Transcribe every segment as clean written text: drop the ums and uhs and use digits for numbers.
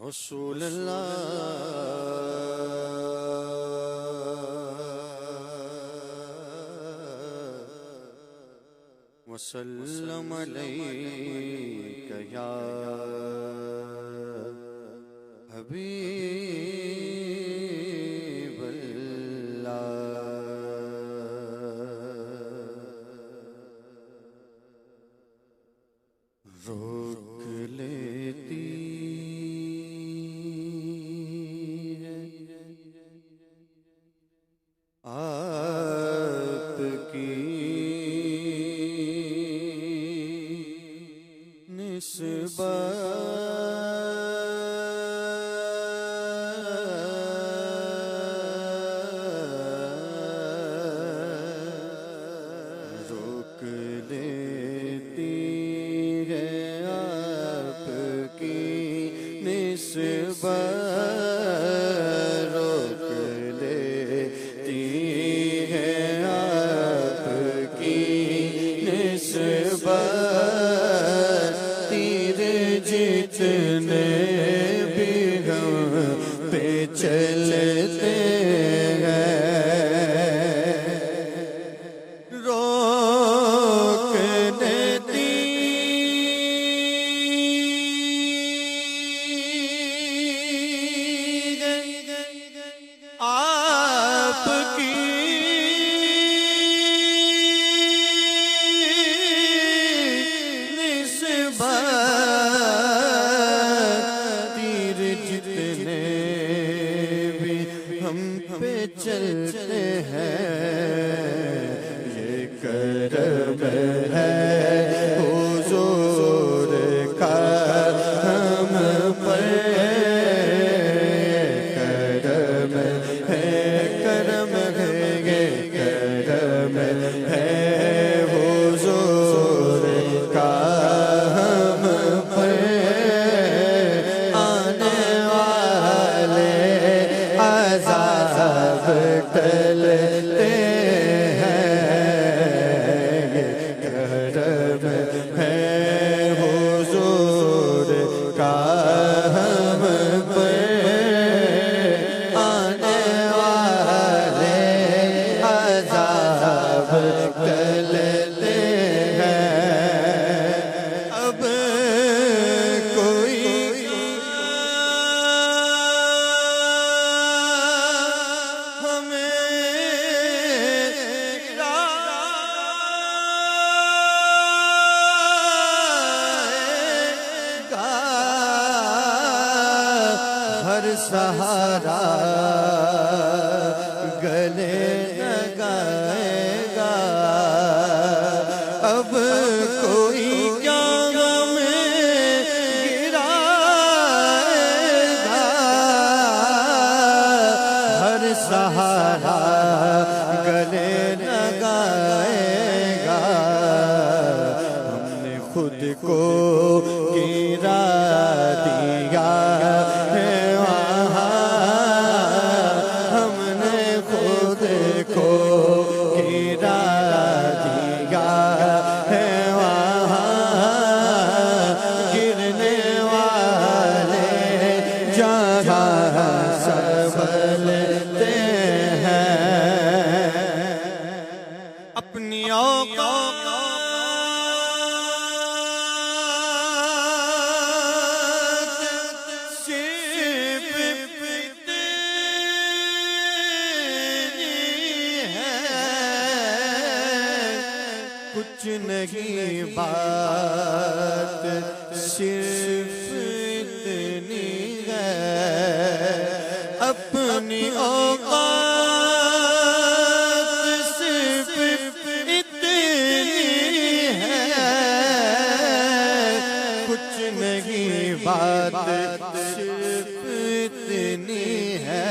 रसूल अल्लाह वसल्लम अलैका या हबीब अल्लाह। रोक लेती आपकी निस्बत रोक लेती है आपकी निस्बत रोक लेती है आपकी निस्बत तीर जितने भी हम पे चलते हैं रोक देती आपकी तीर जितने भी हम पे चलते हैं ये करम है हुजूर का हम पर करम है ये करम है हुजूर का हम पर आने वाले अज़ाब टलते हैं करम है हुजूर का हम पर आने वाले अज़ाब टलते हैं अब कोई हर सहारा गले लगाएगा अब कोई क्या हमें गिराएगा हर सहारा गले लगाएगा हमने खुद को गिरा दिया है हमने खुद को गिरा दिया है वहाँ गिरने वाले जहाँ संभलते हैं अपनी औकात कुछ नहीं बात सिर्फ इतनी है अपनी औकात सिर्फ इतनी है कुछ नहीं बात सिर्फ इतनी है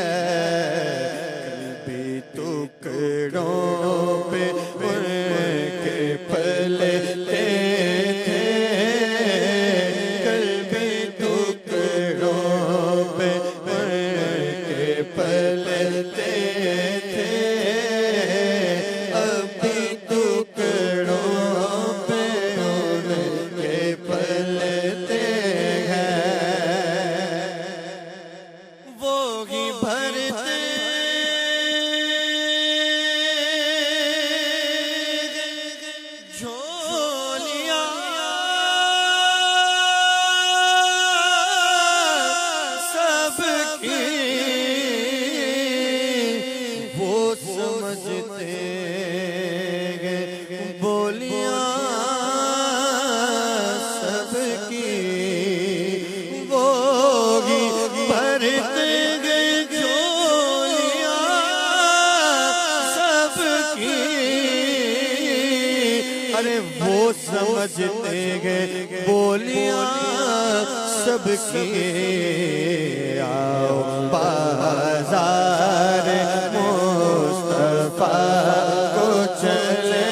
कभी टुकड़ों पे पलते थे कभी टुकड़ों पे पलते अरे वो समझते हैं बोलियां सबकी। आओ बाजार मुस्तफा को चले,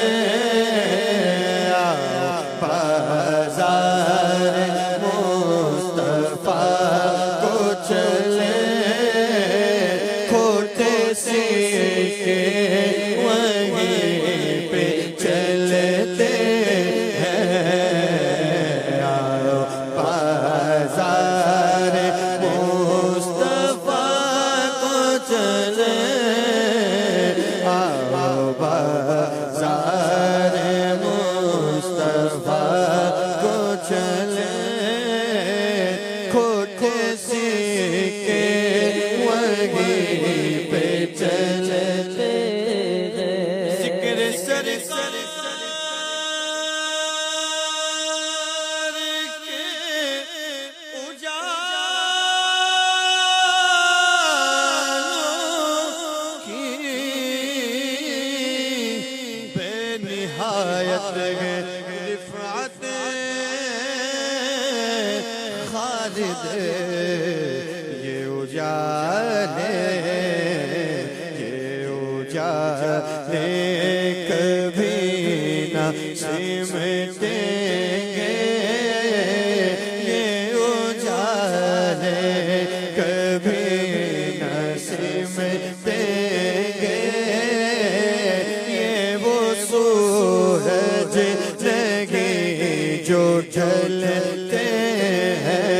आओ बाजार मुस्तफा को चले। खोटे सिक्के वहीं पे चलते हैं। आओ बाजार मुस्तफा को चले, आओ बाजार मुस्तफा को चले। खोटे सिक्के वहीं पे चलते हैं। जिक्र सरकार के उजालों की बेनिहायत है रिफ़अत खालिद। ये उजाले कभी ना सिमटेंगे। ये उजाले कभी ना सिमटेंगे। ये वो सूरज नहीं जो ढलते हैं,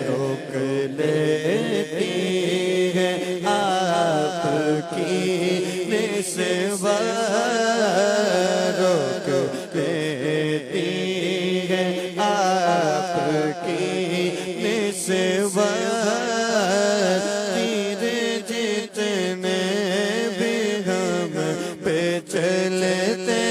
रोक लेती है आपकी निस्बत। रोक लेती है आपकी निस्बत। तीर जितने भी हम पे चलते